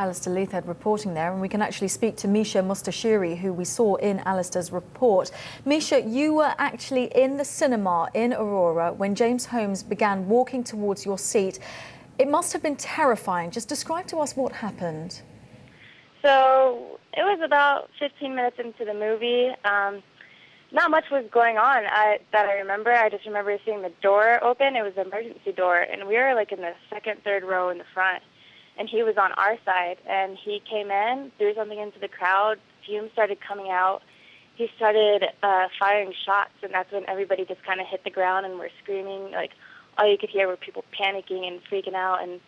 Alistair Leithhead reporting there, and we can actually speak to Meesha Mostashiry, who we saw in Alistair's report. Meesha, you were actually in the cinema in Aurora when James Holmes began walking towards your seat. It must have been terrifying. Just describe to us what happened. So it was about 15 minutes into the movie. Not much was going on that I remember. I just remember seeing the door open. It was an emergency door, and we were like in the second, third row in the front. And he was on our side, and he came in, threw something into the crowd, fumes started coming out. He started firing shots, and that's when everybody just kind of hit the ground and were screaming. Like, all you could hear were people panicking and freaking out, and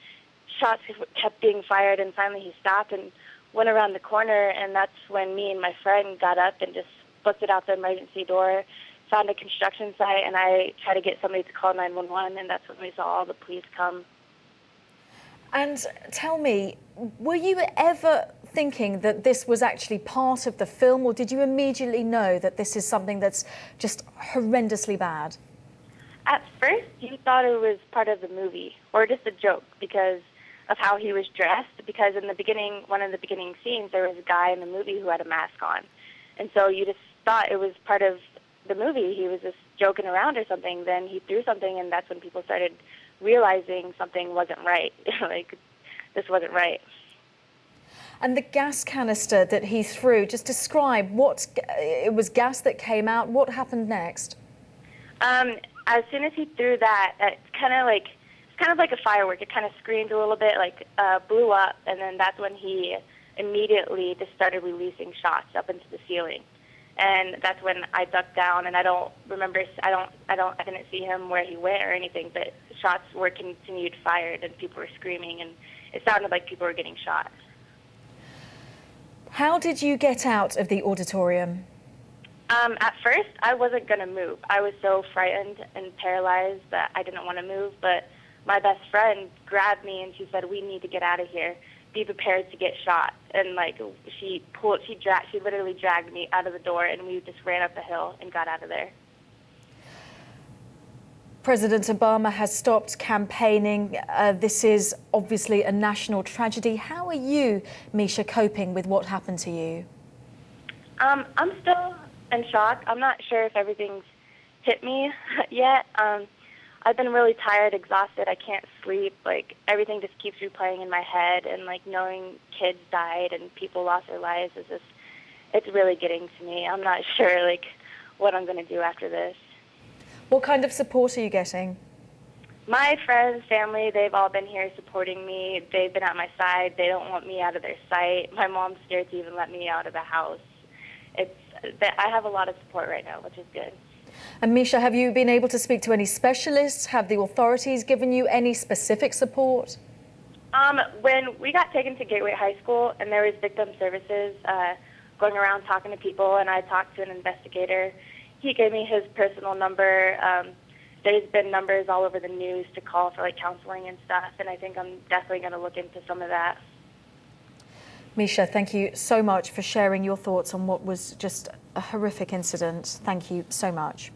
shots kept being fired, and finally he stopped and went around the corner, and that's when me and my friend got up and just busted out the emergency door, found a construction site, and I tried to get somebody to call 911, and that's when we saw all the police come. And tell me, were you ever thinking that this was actually part of the film, or did you immediately know that this is something that's just horrendously bad? At first, you thought it was part of the movie, or just a joke, because of how he was dressed, because in the beginning, one of the beginning scenes, there was a guy in the movie who had a mask on. And so you just thought it was part of the movie. He was just joking around or something. Then he threw something, and that's when people started realizing something wasn't right. Like, this wasn't right. And the gas canister that he threw, just describe it was gas that came out. What happened next? As soon as he threw that, it's kind of like a firework. It kind of screamed a little bit, like blew up, and then that's when he immediately just started releasing shots up into the ceiling. And that's when I ducked down, and I don't remember. I didn't see him where he went or anything, but shots were continued fired, and people were screaming, and it sounded like people were getting shot. How did you get out of the auditorium? At first, I wasn't going to move. I was so frightened and paralyzed that I didn't want to move, but my best friend grabbed me, and she said, "We need to get out of here. Be prepared to get shot." And like she literally dragged me out of the door, and we just ran up the hill and got out of there. President Obama has stopped campaigning. This is obviously a national tragedy. How are you, Meesha, coping with what happened to you? I'm still in shock. I'm not sure if everything's hit me yet. I've been really tired, exhausted. I can't sleep. Like, everything just keeps replaying in my head, and like knowing kids died and people lost their lives it's really getting to me. I'm not sure like what I'm going to do after this. What kind of support are you getting? My friends, family, they've all been here supporting me. They've been at my side. They don't want me out of their sight. My mom's scared to even let me out of the house. I have a lot of support right now, which is good. And Meesha, have you been able to speak to any specialists? Have the authorities given you any specific support? When we got taken to Gateway High School, and there was victim services going around talking to people, and I talked to an investigator. He gave me his personal number. There's been numbers all over the news to call for like counseling and stuff, and I think I'm definitely going to look into some of that. Meesha, thank you so much for sharing your thoughts on what was just a horrific incident. Thank you so much.